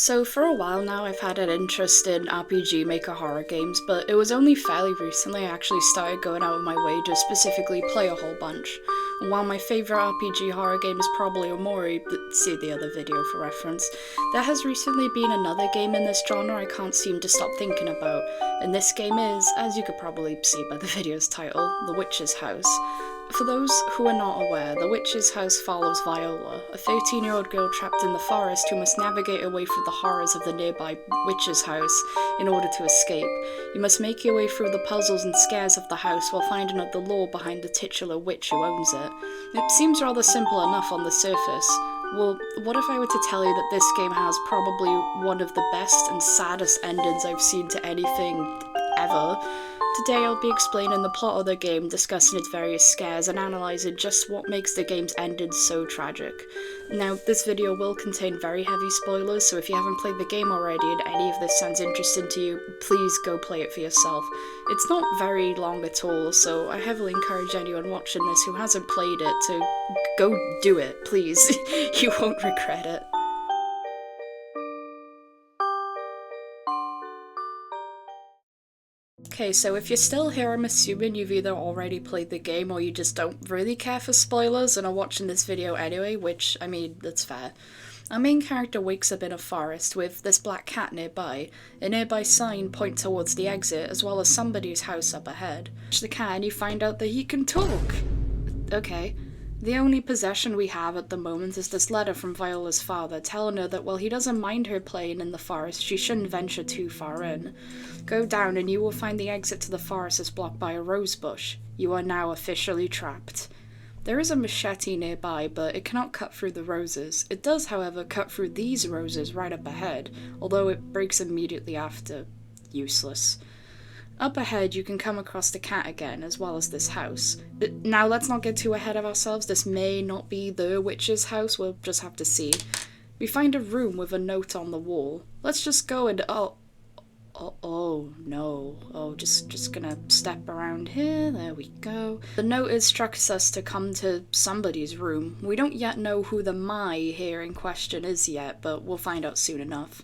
So for a while now I've had an interest in RPG Maker horror games, but it was only fairly recently I actually started going out of my way to specifically play a whole bunch. And while my favourite RPG horror game is probably Omori, but see the other video for reference, there has recently been another game in this genre I can't seem to stop thinking about, and this game is, as you could probably see by the video's title, The Witch's House. For those who are not aware, The Witch's House follows Viola, a 13-year-old girl trapped in the forest who must navigate away from the horrors of the nearby witch's house in order to escape. You must make your way through the puzzles and scares of the house while finding out the lore behind the titular witch who owns it. It seems rather simple enough on the surface. Well, what if I were to tell you that this game has probably one of the best and saddest endings I've seen to anything ever? Today I'll be explaining the plot of the game, discussing its various scares, and analysing just what makes the game's ending so tragic. Now, this video will contain very heavy spoilers, so if you haven't played the game already and any of this sounds interesting to you, please go play it for yourself. It's not very long at all, so I heavily encourage anyone watching this who hasn't played it to go do it, please. You won't regret it. Okay, so if you're still here, I'm assuming you've either already played the game or you just don't really care for spoilers and are watching this video anyway, which, I mean, that's fair. Our main character wakes up in a forest with this black cat nearby. A nearby sign points towards the exit, as well as somebody's house up ahead. Watch the cat and you find out that he can talk. Okay. The only possession we have at the moment is this letter from Viola's father telling her that while he doesn't mind her playing in the forest, she shouldn't venture too far in. Go down and you will find the exit to the forest is blocked by a rose bush. You are now officially trapped. There is a machete nearby, but it cannot cut through the roses. It does, however, cut through these roses right up ahead, although it breaks immediately after. Useless. Up ahead, you can come across the cat again, as well as this house. Now, let's not get too ahead of ourselves. This may not be the witch's house. We'll just have to see. We find a room with a note on the wall. Let's just go and... Oh, no. Oh, just gonna step around here. There we go. The note instructs us to come to somebody's room. We don't yet know who the "my" here in question is yet, but we'll find out soon enough.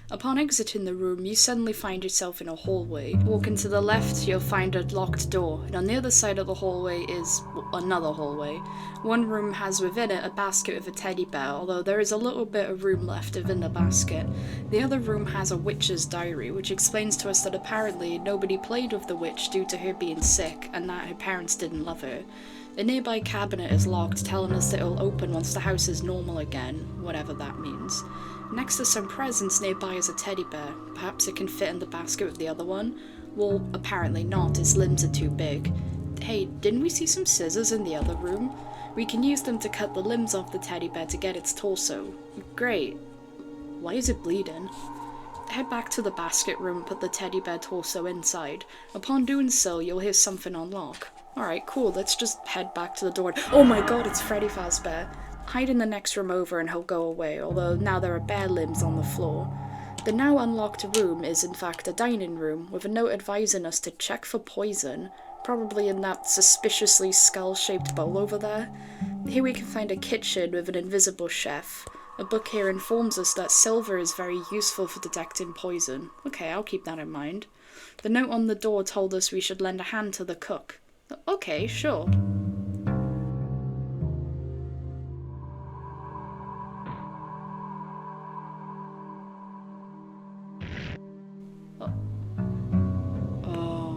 Upon exiting the room, you suddenly find yourself in a hallway. Walking to the left, you'll find a locked door, and on the other side of the hallway is another hallway. One room has within it a basket with a teddy bear, although there is a little bit of room left within the basket. The other room has a witch's diary, which explains to us that apparently nobody played with the witch due to her being sick, and that her parents didn't love her. A nearby cabinet is locked, telling us that it will open once the house is normal again, whatever that means. Next to some presents nearby is a teddy bear. Perhaps it can fit in the basket with the other one? Well, apparently not, its limbs are too big. Hey, didn't we see some scissors in the other room? We can use them to cut the limbs off the teddy bear to get its torso. Great. Why is it bleeding? Head back to the basket room and put the teddy bear torso inside. Upon doing so, you'll hear something unlock. Alright, cool, let's just head back to the door. Oh my god, it's Freddy Fazbear. Hide in the next room over and he'll go away, although now there are bare limbs on the floor. The now unlocked room is in fact a dining room, with a note advising us to check for poison, probably in that suspiciously skull-shaped bowl over there. Here we can find a kitchen with an invisible chef. A book here informs us that silver is very useful for detecting poison. Okay, I'll keep that in mind. The note on the door told us we should lend a hand to the cook. Okay, sure.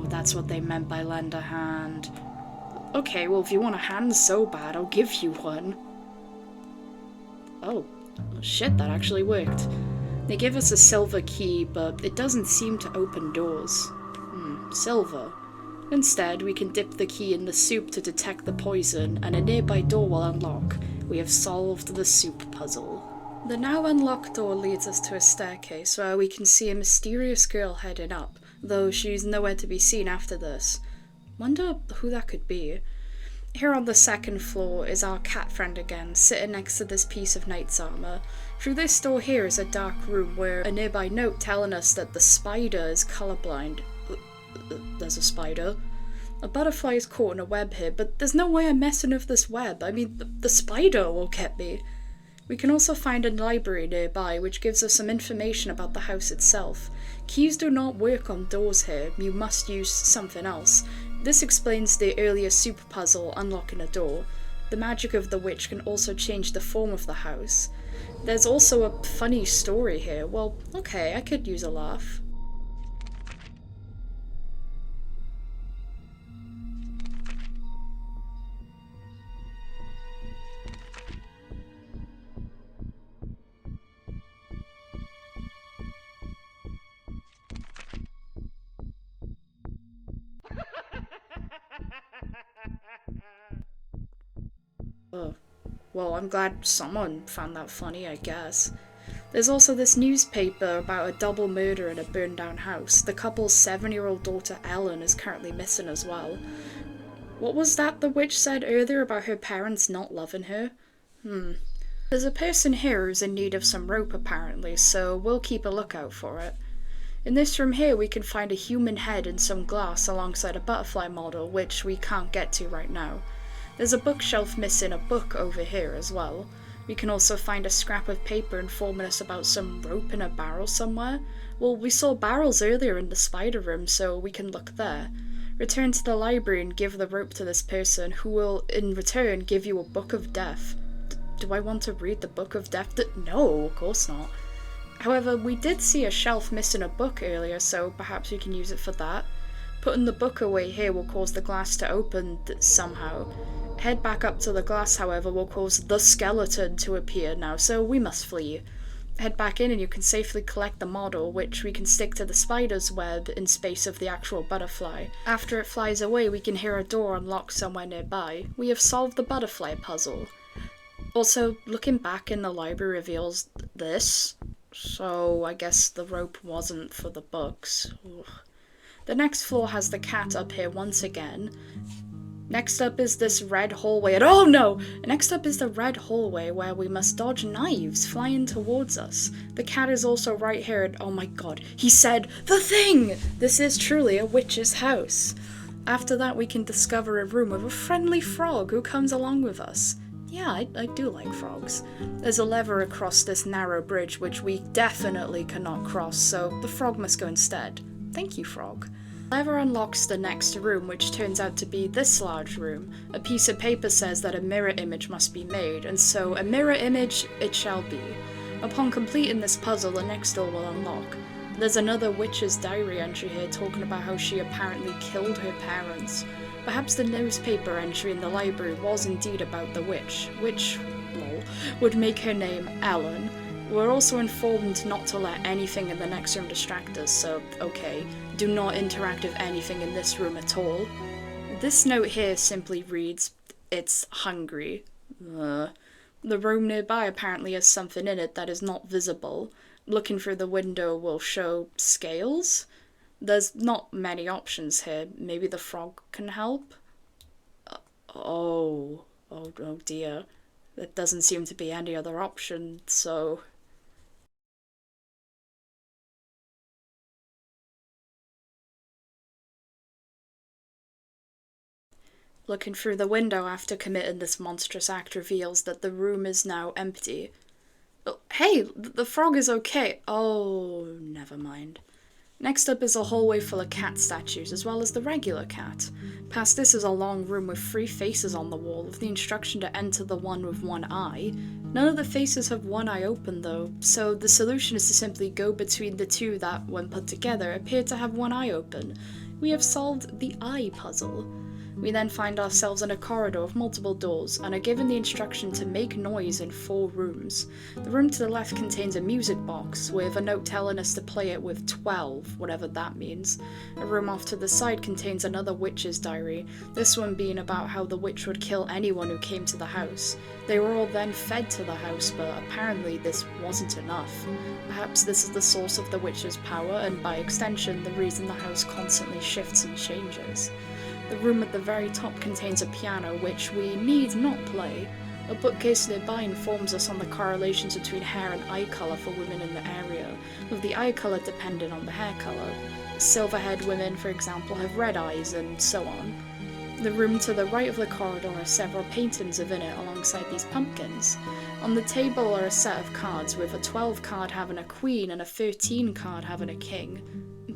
That's what they meant by lend a hand. Okay, well if you want a hand so bad, I'll give you one. Oh, shit, that actually worked. They give us a silver key, but it doesn't seem to open doors. Silver. Instead, we can dip the key in the soup to detect the poison, and a nearby door will unlock. We have solved the soup puzzle. The now unlocked door leads us to a staircase where we can see a mysterious girl heading up, though she's nowhere to be seen after this. Wonder who that could be. Here on the second floor is our cat friend again, sitting next to this piece of knight's armour. Through this door here is a dark room where a nearby note telling us that the spider is colourblind. There's a spider. A butterfly is caught in a web here, but there's no way I'm messing with this web. I mean, the spider will get me. We can also find a library nearby which gives us some information about the house itself. Keys do not work on doors here, you must use something else. This explains the earlier super puzzle unlocking a door. The magic of the witch can also change the form of the house. There's also a funny story here. Well, okay, I could use a laugh. Oh, well, I'm glad someone found that funny, I guess. There's also this newspaper about a double murder in a burned down house. The couple's 7-year-old daughter Ellen is currently missing as well. What was that the witch said earlier about her parents not loving her? There's a person here who's in need of some rope apparently, so we'll keep a lookout for it. In this room here we can find a human head and some glass alongside a butterfly model, which we can't get to right now. There's a bookshelf missing a book over here as well. We can also find a scrap of paper informing us about some rope in a barrel somewhere. Well, we saw barrels earlier in the spider room, so we can look there. Return to the library and give the rope to this person, who will, in return, give you a book of death. Do I want to read the book of death? No, of course not. However, we did see a shelf missing a book earlier, so perhaps we can use it for that. Putting the book away here will cause the glass to open somehow. Head back up to the glass, however, will cause the skeleton to appear now, so we must flee. Head back in and you can safely collect the model, which we can stick to the spider's web in space of the actual butterfly. After it flies away, we can hear a door unlock somewhere nearby. We have solved the butterfly puzzle. Also, looking back in the library reveals this, so I guess the rope wasn't for the books. Ugh. The next floor has the cat up here once again. Next up is this red hallway, and oh no! Next up is the red hallway where we must dodge knives flying towards us. The cat is also right here, and oh my god, he said the thing! This is truly a witch's house. After that we can discover a room with a friendly frog who comes along with us. Yeah, I do like frogs. There's a lever across this narrow bridge which we definitely cannot cross, so the frog must go instead. Thank you, frog. The lever unlocks the next room, which turns out to be this large room. A piece of paper says that a mirror image must be made, and so a mirror image it shall be. Upon completing this puzzle, the next door will unlock. There's another witch's diary entry here talking about how she apparently killed her parents. Perhaps the newspaper entry in the library was indeed about the witch, which, lol, would make her name Ellen. We're also informed not to let anything in the next room distract us, so okay, do not interact with anything in this room at all. This note here simply reads, "It's hungry." The room nearby apparently has something in it that is not visible. Looking through the window will show scales? There's not many options here. Maybe the frog can help? Oh dear. There doesn't seem to be any other option, so... Looking through the window after committing this monstrous act reveals that the room is now empty. Oh, hey, the frog is okay. Oh, never mind. Next up is a hallway full of cat statues, as well as the regular cat. Past this is a long room with 3 faces on the wall, with the instruction to enter the one with one eye. None of the faces have one eye open though, so the solution is to simply go between the 2 that, when put together, appear to have one eye open. We have solved the eye puzzle. We then find ourselves in a corridor with multiple doors, and are given the instruction to make noise in 4 rooms. The room to the left contains a music box, with a note telling us to play it with 12, whatever that means. A room off to the side contains another witch's diary, this one being about how the witch would kill anyone who came to the house. They were all then fed to the house, but apparently this wasn't enough. Perhaps this is the source of the witch's power, and by extension, the reason the house constantly shifts and changes. The room at the very top contains a piano, which we need not play. A bookcase nearby informs us on the correlations between hair and eye colour for women in the area, with the eye colour dependent on the hair colour. Silver-haired women, for example, have red eyes, and so on. The room to the right of the corridor has several paintings within it alongside these pumpkins. On the table are a set of cards with a 12 card having a queen and a 13 card having a king.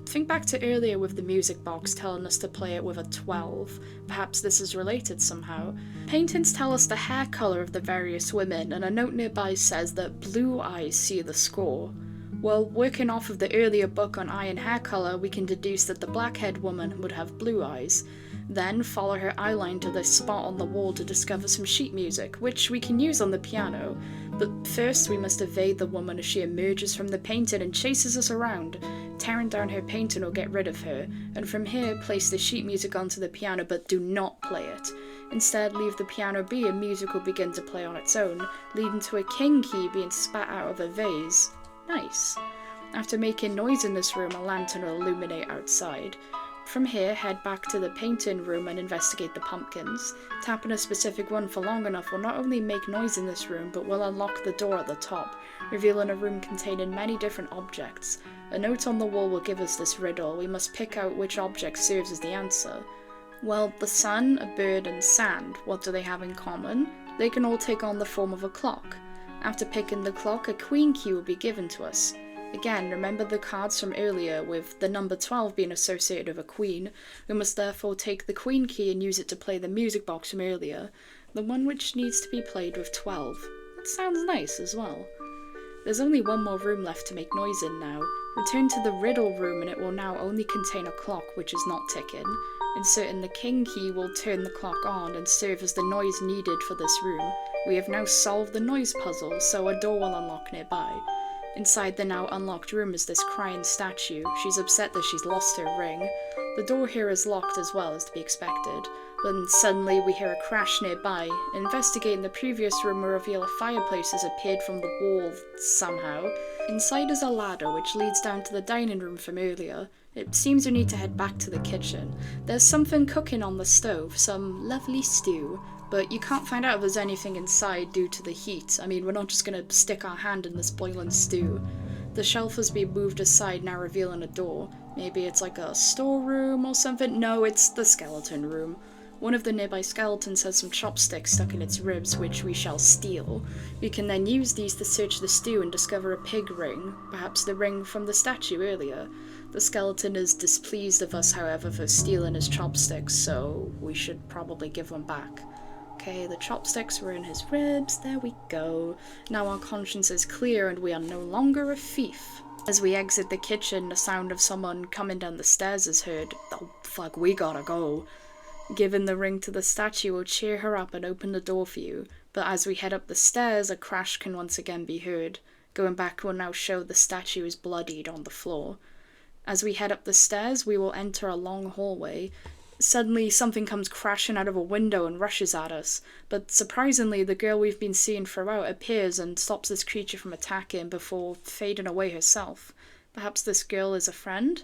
Think back to earlier with the music box telling us to play it with a 12. Perhaps this is related somehow. Paintings tell us the hair colour of the various women, and a note nearby says that blue eyes see the score. Well, working off of the earlier book on eye and hair colour, we can deduce that the black-haired woman would have blue eyes. Then follow her eyeline to this spot on the wall to discover some sheet music, which we can use on the piano. But first we must evade the woman as she emerges from the painting and chases us around. Tearing down her painting will get rid of her, and from here place the sheet music onto the piano, but do not play it. Instead, leave the piano be and music will begin to play on its own, leading to a king key being spat out of a vase. Nice. After making noise in this room, a lantern will illuminate outside. From here, head back to the painting room and investigate the pumpkins. Tapping a specific one for long enough will not only make noise in this room, but will unlock the door at the top, revealing a room containing many different objects. A note on the wall will give us this riddle. We must pick out which object serves as the answer. Well, the sun, a bird, and sand, what do they have in common? They can all take on the form of a clock. After picking the clock, a queen key will be given to us. Again, remember the cards from earlier with the number 12 being associated with a queen. We must therefore take the queen key and use it to play the music box from earlier, the one which needs to be played with 12. That sounds nice as well. There's only one more room left to make noise in now. Return to the riddle room and it will now only contain a clock which is not ticking. Inserting the king key will turn the clock on and serve as the noise needed for this room. We have now solved the noise puzzle, so a door will unlock nearby. Inside the now unlocked room is this crying statue. She's upset that she's lost her ring. The door here is locked as well, as to be expected. Then suddenly we hear a crash nearby. Investigating the previous room will reveal a fireplace has appeared from the wall somehow. Inside is a ladder which leads down to the dining room from earlier. It seems we need to head back to the kitchen. There's something cooking on the stove, some lovely stew. But you can't find out if there's anything inside due to the heat. I mean, we're not just gonna stick our hand in this boiling stew. The shelf has been moved aside, now revealing a door. Maybe it's like a storeroom or something? No, it's the skeleton room. One of the nearby skeletons has some chopsticks stuck in its ribs, which we shall steal. We can then use these to search the stew and discover a pig ring, perhaps the ring from the statue earlier. The skeleton is displeased of us, however, for stealing his chopsticks, so we should probably give them back. Okay, the chopsticks were in his ribs, there we go. Now our conscience is clear and we are no longer a thief. As we exit the kitchen, the sound of someone coming down the stairs is heard. Oh fuck, we gotta go. Giving the ring to the statue will cheer her up and open the door for you, but as we head up the stairs, a crash can once again be heard. Going back will now show the statue is bloodied on the floor. As we head up the stairs, we will enter a long hallway. Suddenly, something comes crashing out of a window and rushes at us, but surprisingly, the girl we've been seeing throughout appears and stops this creature from attacking before fading away herself. Perhaps this girl is a friend?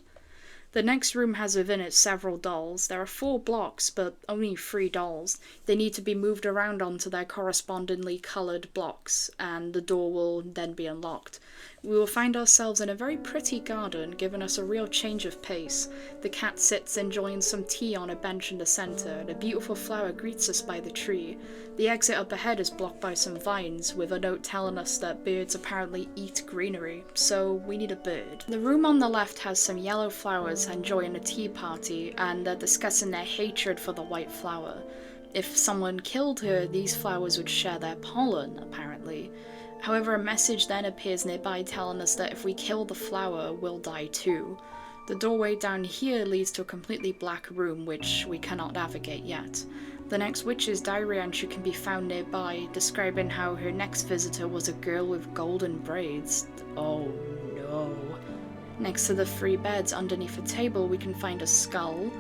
The next room has within it several dolls. There are 4 blocks, but only 3 dolls. They need to be moved around onto their correspondingly coloured blocks, and the door will then be unlocked. We will find ourselves in a very pretty garden, giving us a real change of pace. The cat sits enjoying some tea on a bench in the centre, and a beautiful flower greets us by the tree. The exit up ahead is blocked by some vines, with a note telling us that birds apparently eat greenery, so we need a bird. The room on the left has some yellow flowers enjoying a tea party, and they're discussing their hatred for the white flower. If someone killed her, these flowers would share their pollen, apparently. However, a message then appears nearby telling us that if we kill the flower, we'll die too. The doorway down here leads to a completely black room, which we cannot navigate yet. The next witch's diary entry can be found nearby, describing how her next visitor was a girl with golden braids. Oh no. Next to the 3 beds underneath a table, we can find a skull.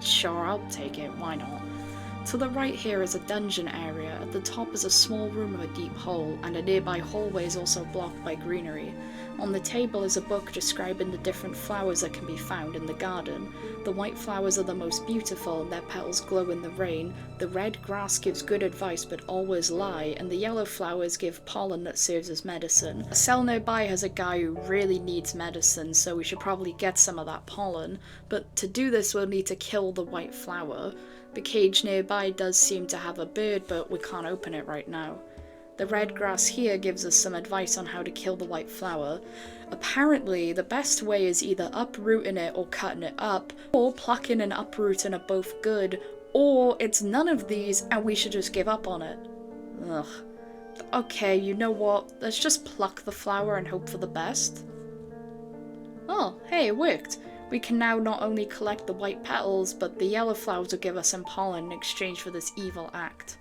Sure, I'll take it, why not? To the right here is a dungeon area. At the top is a small room with a deep hole, and a nearby hallway is also blocked by greenery. On the table is a book describing the different flowers that can be found in the garden. The white flowers are the most beautiful, and their petals glow in the rain. The red grass gives good advice but always lie, and the yellow flowers give pollen that serves as medicine. A cell nearby has a guy who really needs medicine, so we should probably get some of that pollen, but to do this we'll need to kill the white flower. The cage nearby does seem to have a bird, but we can't open it right now. The red grass here gives us some advice on how to kill the white flower. Apparently, the best way is either uprooting it or cutting it up, or plucking and uprooting are both good, or it's none of these and we should just give up on it. Ugh. Okay, you know what? Let's just pluck the flower and hope for the best. Oh, hey, it worked. We can now not only collect the white petals, but the yellow flowers will give us some pollen in exchange for this evil act.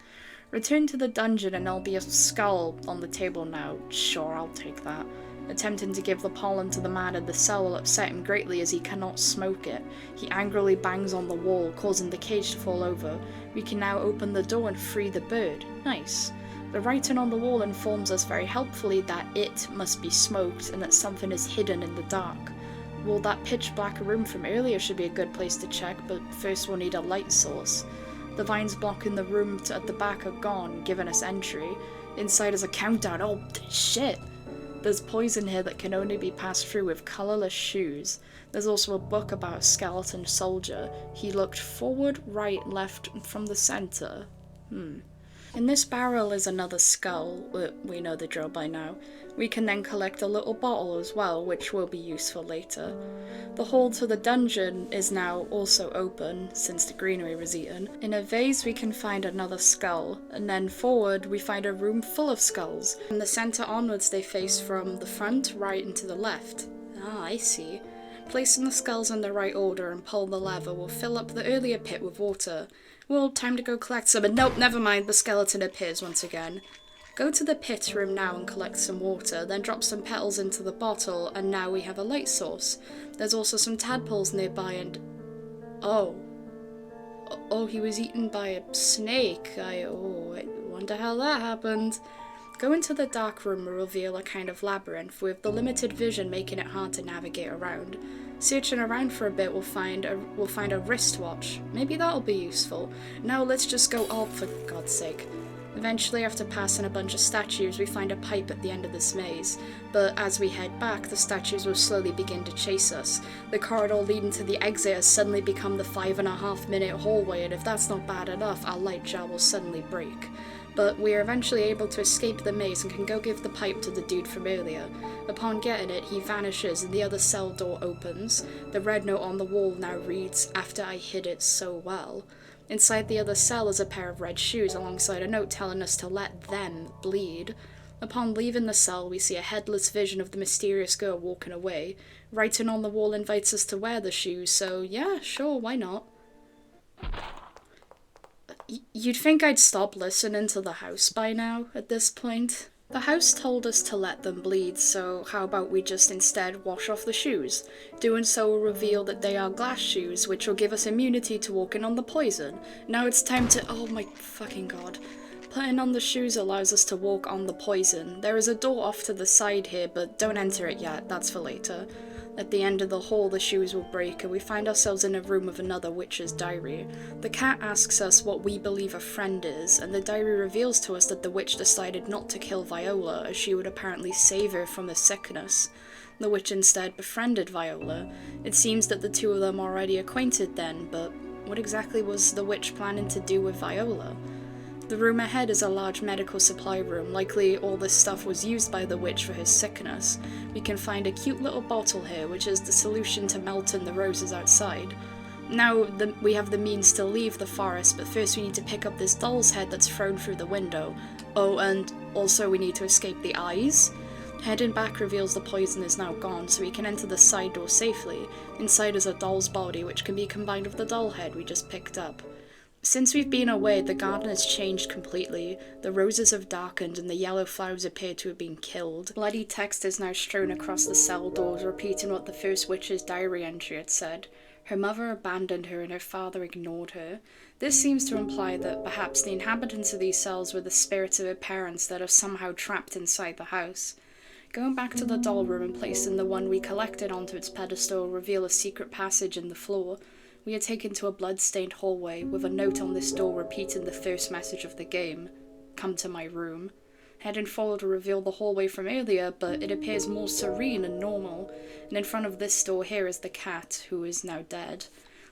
Return to the dungeon and there'll be a skull on the table now. Sure, I'll take that. Attempting to give the pollen to the man in the cell will upset him greatly as he cannot smoke it. He angrily bangs on the wall, causing the cage to fall over. We can now open the door and free the bird. Nice. The writing on the wall informs us very helpfully that it must be smoked and that something is hidden in the dark. Well, that pitch black room from earlier should be a good place to check, but first we'll need a light source. The vines blocking the room at the back are gone, giving us entry. Inside is a countdown. Oh, shit! There's poison here that can only be passed through with colourless shoes. There's also a book about a skeleton soldier. He looked forward, right, left, from the centre. In this barrel is another skull. We know the drill by now. We can then collect a little bottle as well, which will be useful later. The hall to the dungeon is now also open, since the greenery was eaten. In a vase we can find another skull, and then forward we find a room full of skulls. From the centre onwards they face from the front, right and to the left. Ah, I see. Placing the skulls in the right order and pull the lever will fill up the earlier pit with water. Well, time to go collect some, and nope, never mind, the skeleton appears once again. Go to the pit room now and collect some water, then drop some petals into the bottle, and now we have a light source. There's also some tadpoles nearby and... Oh, he was eaten by a snake. I wonder how that happened. Go into the dark room will reveal a kind of labyrinth, with the limited vision making it hard to navigate around. Searching around for a bit, we'll find a wristwatch. Maybe that'll be useful. Now let's just go up, for God's sake. Eventually, after passing a bunch of statues, we find a pipe at the end of this maze. But as we head back, the statues will slowly begin to chase us. The corridor leading to the exit has suddenly become the 5.5-minute hallway, and if that's not bad enough, our light jar will suddenly break. But we are eventually able to escape the maze and can go give the pipe to the dude from earlier. Upon getting it, he vanishes and the other cell door opens. The red note on the wall now reads, "After I hid it so well." Inside the other cell is a pair of red shoes alongside a note telling us to let them bleed. Upon leaving the cell, we see a headless vision of the mysterious girl walking away. Writing on the wall invites us to wear the shoes, so yeah, sure, why not? You'd think I'd stop listening to the house by now, at this point. The house told us to let them bleed, so how about we just instead wash off the shoes? Doing so will reveal that they are glass shoes, which will give us immunity to walking on the poison. Now it's time to— oh my fucking god. Putting on the shoes allows us to walk on the poison. There is a door off to the side here, but don't enter it yet, that's for later. At the end of the hall, the shoes will break, and we find ourselves in a room with another witch's diary. The cat asks us what we believe a friend is, and the diary reveals to us that the witch decided not to kill Viola, as she would apparently save her from a sickness. The witch instead befriended Viola. It seems that the two of them are already acquainted then, but what exactly was the witch planning to do with Viola? The room ahead is a large medical supply room. Likely all this stuff was used by the witch for his sickness. We can find a cute little bottle here, which is the solution to melting the roses outside. Now we have the means to leave the forest, but first we need to pick up this doll's head that's thrown through the window. Oh, and also we need to escape the eyes. Heading back reveals the poison is now gone, so we can enter the side door safely. Inside is a doll's body, which can be combined with the doll head we just picked up. Since we've been away, the garden has changed completely. The roses have darkened and the yellow flowers appear to have been killed. Bloody text is now strewn across the cell doors, repeating what the first witch's diary entry had said. Her mother abandoned her and her father ignored her. This seems to imply that perhaps the inhabitants of these cells were the spirits of her parents that are somehow trapped inside the house. Going back to the doll room and placing the one we collected onto its pedestal reveal a secret passage in the floor. We are taken to a blood-stained hallway with a note on this door repeating the first message of the game. Come to my room. Heading forward will reveal the hallway from earlier, but it appears more serene and normal, and in front of this door here is the cat, who is now dead.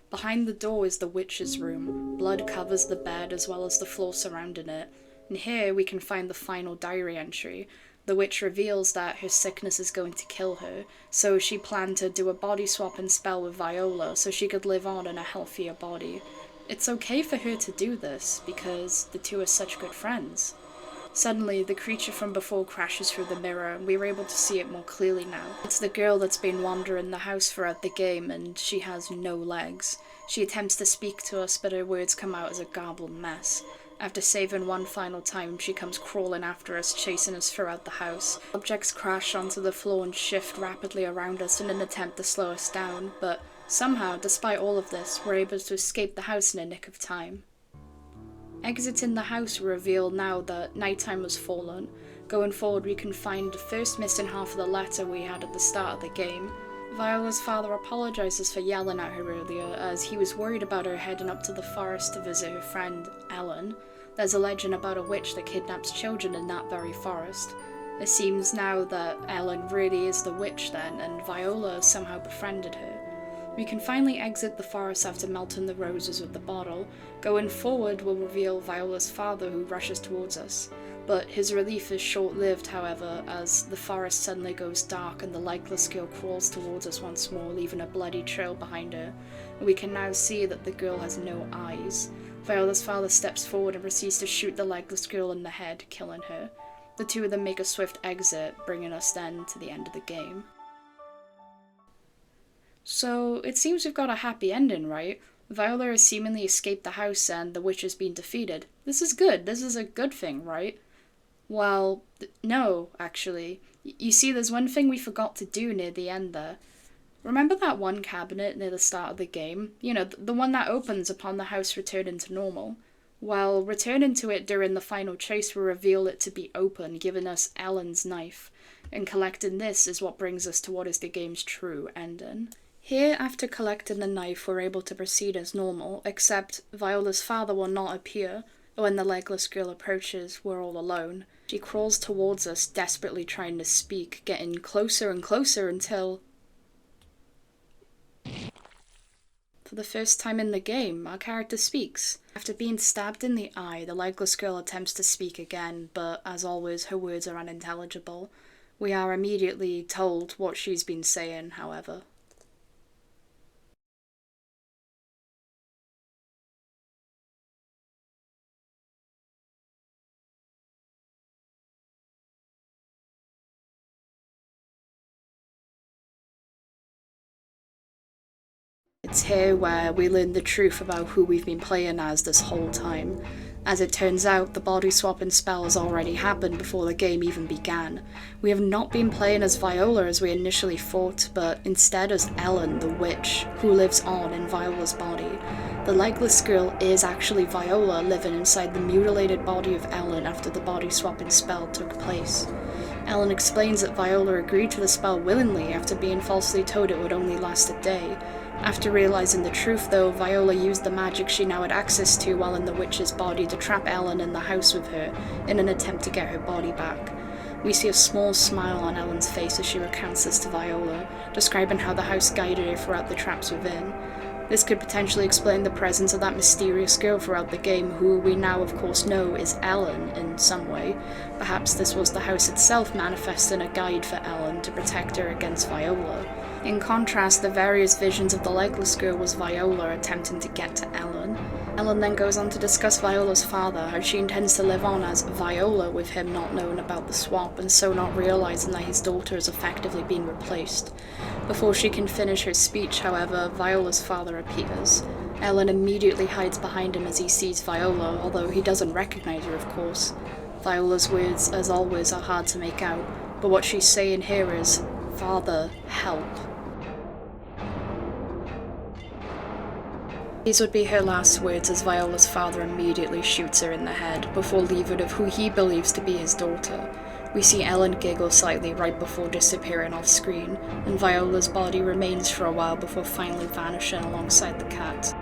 Behind the door is the witch's room. Blood covers the bed as well as the floor surrounding it. And here we can find the final diary entry. The witch reveals that her sickness is going to kill her, so she planned to do a body swap and spell with Viola so she could live on in a healthier body. It's okay for her to do this, because the two are such good friends. Suddenly, the creature from before crashes through the mirror, and we are able to see it more clearly now. It's the girl that's been wandering the house throughout the game, and she has no legs. She attempts to speak to us, but her words come out as a garbled mess. After saving one final time, she comes crawling after us, chasing us throughout the house. Objects crash onto the floor and shift rapidly around us in an attempt to slow us down, but somehow, despite all of this, we're able to escape the house in a nick of time. Exiting the house we reveal now that nighttime has fallen. Going forward, we can find the first missing half of the letter we had at the start of the game. Viola's father apologizes for yelling at her earlier, as he was worried about her heading up to the forest to visit her friend, Ellen. There's a legend about a witch that kidnaps children in that very forest. It seems now that Ellen really is the witch then, and Viola somehow befriended her. We can finally exit the forest after melting the roses with the bottle. Going forward, we'll reveal Viola's father, who rushes towards us. But his relief is short-lived, however, as the forest suddenly goes dark and the legless girl crawls towards us once more, leaving a bloody trail behind her. We can now see that the girl has no eyes. Viola's father steps forward and proceeds to shoot the legless girl in the head, killing her. The two of them make a swift exit, bringing us then to the end of the game. So, it seems we've got a happy ending, right? Viola has seemingly escaped the house and the witch has been defeated. This is good. This is a good thing, right? Well, no, actually. You see, there's one thing we forgot to do near the end there. Remember that one cabinet near the start of the game? You know, the one that opens upon the house returning to normal? Well, returning to it during the final chase will reveal it to be open, giving us Ellen's knife. And collecting this is what brings us to what is the game's true ending. Here, after collecting the knife, we're able to proceed as normal, except Viola's father will not appear. When the legless girl approaches, we're all alone. She crawls towards us, desperately trying to speak, getting closer and closer until... For the first time in the game, our character speaks. After being stabbed in the eye, the legless girl attempts to speak again, but as always, her words are unintelligible. We are immediately told what she's been saying, however. It's here where we learn the truth about who we've been playing as this whole time. As it turns out, the body swapping spell has already happened before the game even began. We have not been playing as Viola as we initially thought, but instead as Ellen, the witch, who lives on in Viola's body. The legless girl is actually Viola living inside the mutilated body of Ellen after the body swapping spell took place. Ellen explains that Viola agreed to the spell willingly after being falsely told it would only last a day. After realizing the truth, though, Viola used the magic she now had access to while in the witch's body to trap Ellen in the house with her, in an attempt to get her body back. We see a small smile on Ellen's face as she recounts this to Viola, describing how the house guided her throughout the traps within. This could potentially explain the presence of that mysterious girl throughout the game, who we now of course know is Ellen in some way. Perhaps this was the house itself manifesting a guide for Ellen to protect her against Viola. In contrast, the various visions of the legless girl was Viola attempting to get to Ellen. Ellen then goes on to discuss Viola's father, how she intends to live on as Viola with him not knowing about the swap and so not realizing that his daughter is effectively being replaced. Before she can finish her speech, however, Viola's father appears. Ellen immediately hides behind him as he sees Viola, although he doesn't recognize her, of course. Viola's words, as always, are hard to make out, but what she's saying here is, "Father, help." These would be her last words as Viola's father immediately shoots her in the head, before leaving of who he believes to be his daughter. We see Ellen giggle slightly right before disappearing off screen, and Viola's body remains for a while before finally vanishing alongside the cat.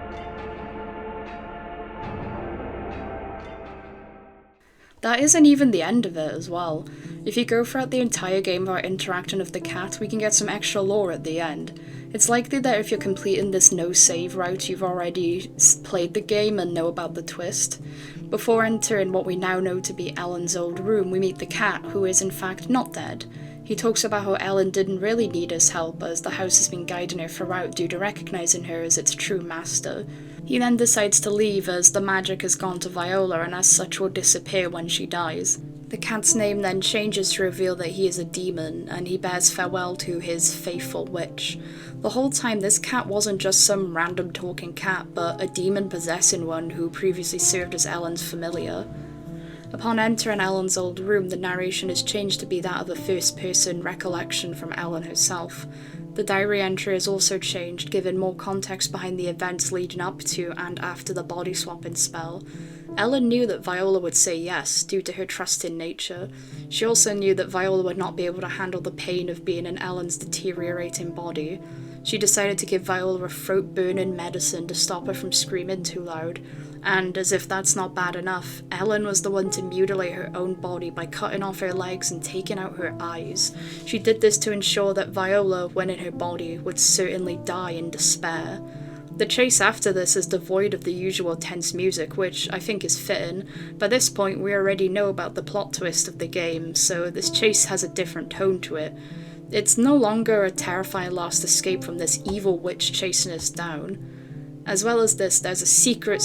That isn't even the end of it as well. If you go throughout the entire game without interacting with the cat, we can get some extra lore at the end. It's likely that if you're completing this no-save route, you've already played the game and know about the twist. Before entering what we now know to be Ellen's old room, we meet the cat, who is in fact not dead. He talks about how Ellen didn't really need his help, as the house has been guiding her throughout due to recognising her as its true master. He then decides to leave as the magic has gone to Viola and as such will disappear when she dies. The cat's name then changes to reveal that he is a demon, and he bears farewell to his faithful witch. The whole time this cat wasn't just some random talking cat, but a demon possessing one who previously served as Ellen's familiar. Upon entering Ellen's old room, the narration is changed to be that of a first-person recollection from Ellen herself. The diary entry is also changed, giving more context behind the events leading up to and after the body swapping spell. Ellen knew that Viola would say yes, due to her trust in nature. She also knew that Viola would not be able to handle the pain of being in Ellen's deteriorating body. She decided to give Viola a throat-burning medicine to stop her from screaming too loud. And, as if that's not bad enough, Ellen was the one to mutilate her own body by cutting off her legs and taking out her eyes. She did this to ensure that Viola, when in her body, would certainly die in despair. The chase after this is devoid of the usual tense music, which I think is fitting. By this point we already know about the plot twist of the game, so this chase has a different tone to it. It's no longer a terrifying last escape from this evil witch chasing us down. As well as this, there's a secret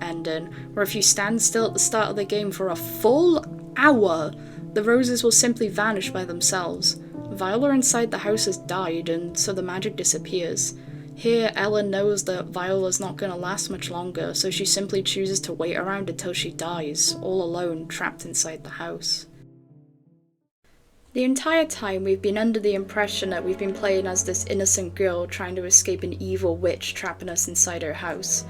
ending, where if you stand still at the start of the game for a full hour, the roses will simply vanish by themselves. Viola inside the house has died, and so the magic disappears. Here, Ellen knows that Viola's not going to last much longer, so she simply chooses to wait around until she dies, all alone, trapped inside the house. The entire time we've been under the impression that we've been playing as this innocent girl trying to escape an evil witch trapping us inside her house.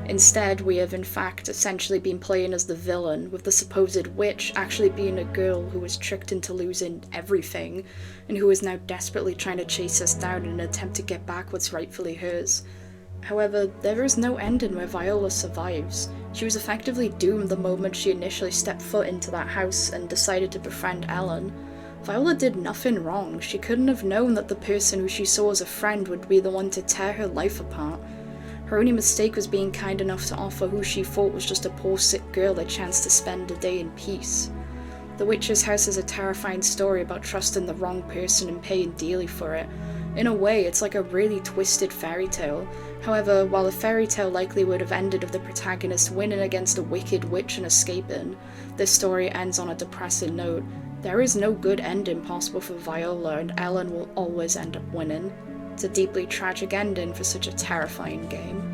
Instead, we have in fact essentially been playing as the villain, with the supposed witch actually being a girl who was tricked into losing everything, and who is now desperately trying to chase us down in an attempt to get back what's rightfully hers. However, there is no ending where Viola survives. She was effectively doomed the moment she initially stepped foot into that house and decided to befriend Ellen. Viola did nothing wrong. She couldn't have known that the person who she saw as a friend would be the one to tear her life apart. Her only mistake was being kind enough to offer who she thought was just a poor sick girl a chance to spend a day in peace. The Witch's House is a terrifying story about trusting the wrong person and paying dearly for it. In a way, it's like a really twisted fairy tale. However, while a fairy tale likely would have ended with the protagonist winning against a wicked witch and escaping, this story ends on a depressing note. There is no good ending possible for Viola, and Ellen will always end up winning. It's a deeply tragic ending for such a terrifying game.